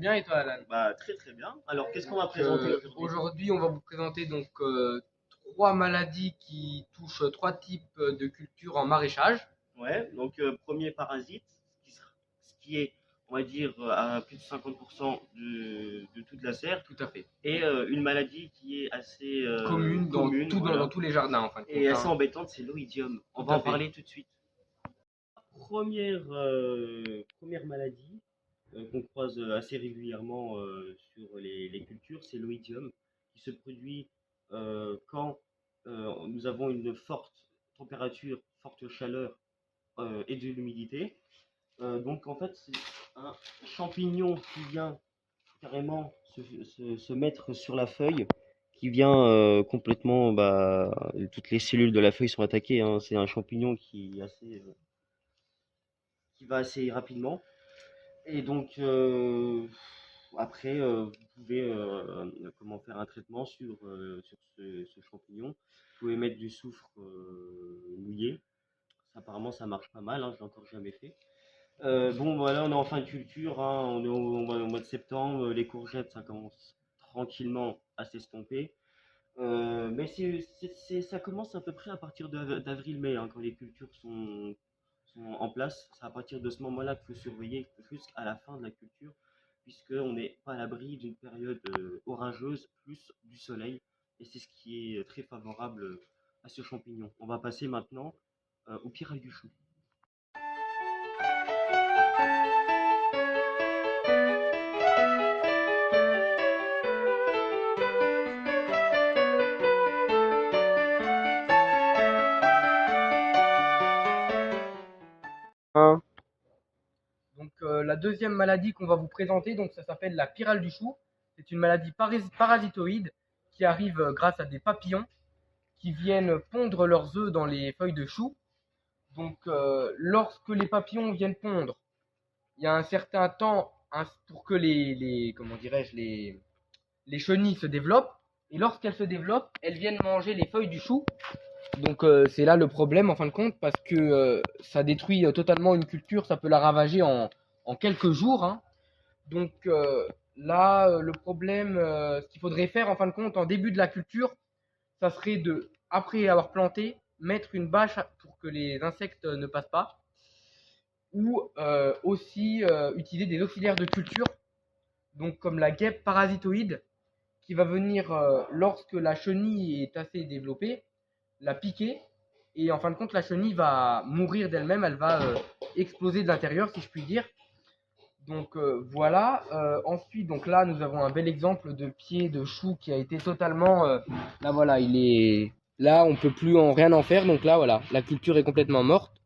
bien et toi, Alan? Bah, très très bien. Alors, qu'est-ce qu'on va présenter aujourd'hui? Aujourd'hui, on va vous présenter donc trois maladies qui touchent trois types de cultures en maraîchage. Ouais, donc premier parasite, ce qui est, on va dire, à plus de 50% de toute la serre, Tout à fait. et une maladie qui est assez Commune commune, dans voilà, tous les jardins, en fin de compte, et assez hein. embêtante, c'est l'oïdium. On Tout va à en fait. parler tout de suite. Première maladie qu'on croise assez régulièrement sur les cultures, c'est l'oïdium, qui se produit quand nous avons une forte température, forte chaleur et de l'humidité. Donc en fait, c'est un champignon qui vient carrément se mettre sur la feuille, qui vient complètement, bah, toutes les cellules de la feuille sont attaquées, hein. C'est un champignon qui va assez rapidement. Et donc après, vous pouvez comment faire un traitement sur ce champignon. Vous pouvez mettre du soufre mouillé. Apparemment, ça marche pas mal, hein, je l'ai encore jamais fait. Bon, voilà, on est en fin de culture, hein, on est au mois de septembre, les courgettes, ça commence tranquillement à s'estomper. Mais ça commence à peu près à partir d'avril-mai, hein, quand les cultures sont en place. C'est à partir de ce moment-là qu'il faut surveiller jusqu'à la fin de la culture, puisqu'on n'est pas à l'abri d'une période orageuse, plus du soleil, et c'est ce qui est très favorable à ce champignon. On va passer maintenant au pyrale du chou. Hein. Donc la deuxième maladie qu'on va vous présenter, donc ça s'appelle la pyrale du chou. C'est une maladie parasitoïde qui arrive grâce à des papillons qui viennent pondre leurs œufs dans les feuilles de chou. Donc lorsque les papillons viennent pondre, il y a un certain temps pour que comment dirais-je, les chenilles se développent. Et lorsqu'elles se développent, elles viennent manger les feuilles du chou. Donc c'est là le problème en fin de compte parce que ça détruit totalement une culture, ça peut la ravager en quelques jours, hein. Donc là, le problème, ce qu'il faudrait faire en fin de compte en début de la culture, ça serait de, après avoir planté, mettre une bâche pour que les insectes ne passent pas, ou aussi utiliser des auxiliaires de culture, donc comme la guêpe parasitoïde, qui va venir, lorsque la chenille est assez développée, la piquer, et en fin de compte, la chenille va mourir d'elle-même, elle va exploser de l'intérieur, si je puis dire. Donc voilà. Ensuite, donc là, nous avons un bel exemple de pied de chou qui a été totalement. Là, voilà, il est. Là, on peut plus rien en faire. Donc là, voilà, la culture est complètement morte.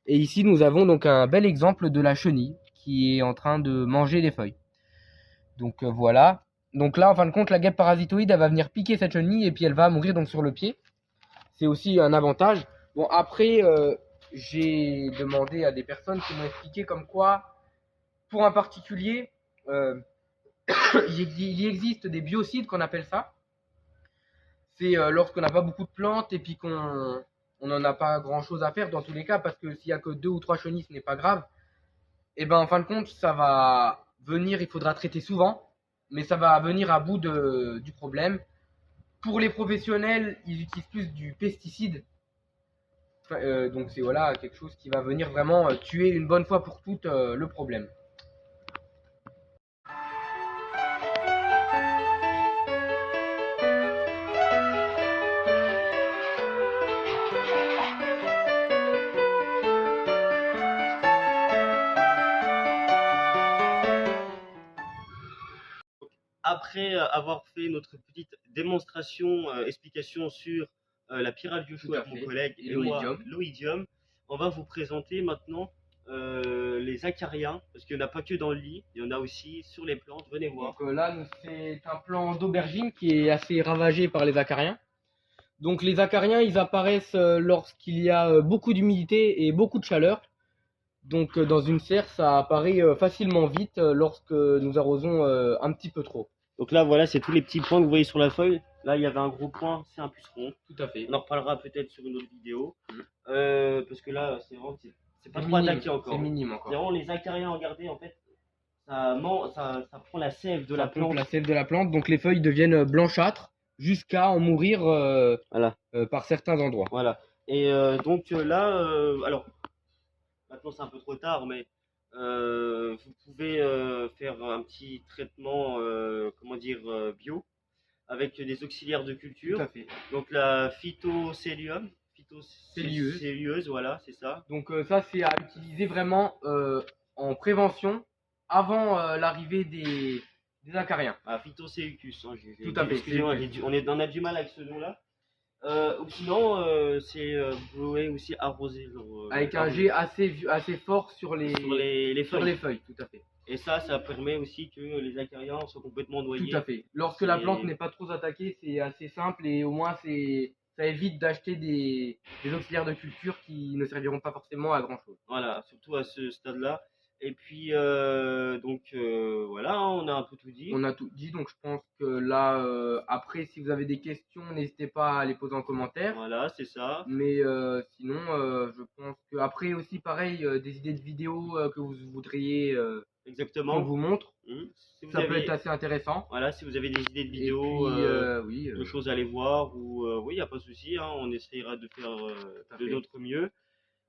Et ici, nous avons donc un bel exemple de la chenille qui est en train de manger les feuilles. Donc voilà. Donc là, en fin de compte, la guêpe parasitoïde, elle va venir piquer cette chenille et puis elle va mourir donc sur le pied. C'est aussi un avantage. Bon, après, j'ai demandé à des personnes qui m'ont expliqué comme quoi, pour un particulier, euh, il existe des biocides qu'on appelle ça. C'est lorsqu'on n'a pas beaucoup de plantes et puis qu'on n'en a pas grand chose à faire dans tous les cas, parce que s'il y a que deux ou trois chenilles, ce n'est pas grave. Et ben en fin de compte, ça va venir, il faudra traiter souvent, mais ça va venir à bout du problème. Pour les professionnels, ils utilisent plus du pesticide. Donc c'est voilà quelque chose qui va venir vraiment tuer une bonne fois pour toutes le problème. Après avoir fait notre petite démonstration, explication sur la pyrale du chou Tout à avec mon fait. collègue Et et moi, l'oïdium. l'oïdium, on va vous présenter maintenant les acariens, parce qu'il n'y en a pas que dans le lit, il y en a aussi sur les plantes, venez voir. Donc là, c'est un plant d'aubergine qui est assez ravagé par les acariens. Donc les acariens, ils apparaissent lorsqu'il y a beaucoup d'humidité et beaucoup de chaleur. Donc dans une serre, ça apparaît facilement vite lorsque nous arrosons un petit peu trop. Donc là, voilà, c'est tous les petits points que vous voyez sur la feuille. Là, il y avait un gros point, c'est un puceron. Tout à fait. On en reparlera peut-être sur une autre vidéo. Parce que là, c'est vraiment, c'est pas C'est trop minime, attaqué encore. c'est minime C'est encore. vraiment les acariens, regardez, en fait, ça prend la sève de la Ça pompe plante. la sève de la plante, donc les feuilles deviennent blanchâtres jusqu'à en mourir Voilà, par certains endroits. voilà. Et donc là, alors maintenant c'est un peu trop tard, mais vous pouvez faire un petit traitement, comment dire, bio, avec des auxiliaires de Tout culture. à fait. Donc la phytocellulose, Celluleuse. celluleuse, voilà, c'est ça. Donc ça, c'est à utiliser vraiment en prévention avant l'arrivée des acariens. Ah, Phytoceucus, hein, Tout à fait, excusez-moi, Ceucus. on a du mal avec ce nom-là. Ou sinon, vous pouvez aussi arroser, genre, Avec un arroser jet assez fort sur sur les sur feuilles. les feuilles, tout à fait. Et ça permet aussi que les acariens soient complètement noyés. Tout à fait. Lorsque la plante C'est- n'est pas trop attaquée, c'est assez simple et au moins ça évite d'acheter des auxiliaires de culture qui ne serviront pas forcément à grand chose. Voilà, surtout à ce stade-là. Et puis, voilà, hein, on a un peu tout dit. On a tout dit, donc je pense que là, après, si vous avez des questions, n'hésitez pas à les poser en commentaire. Voilà, c'est ça. Mais sinon, je pense que après aussi, pareil, des idées de vidéos que vous voudriez qu'on Exactement. vous montre, Si vous ça peut avez, être assez intéressant. voilà, si vous avez des idées de Et vidéos, puis, oui, de choses à aller voir, ou oui, il n'y a pas de souci, hein, on essayera de faire à de fait. notre mieux.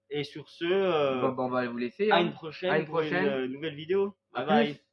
Et sur ce, Bon, on va vous laisser. à Hein. une prochaine À une pour prochaine. une nouvelle vidéo. À Bye bye. plus.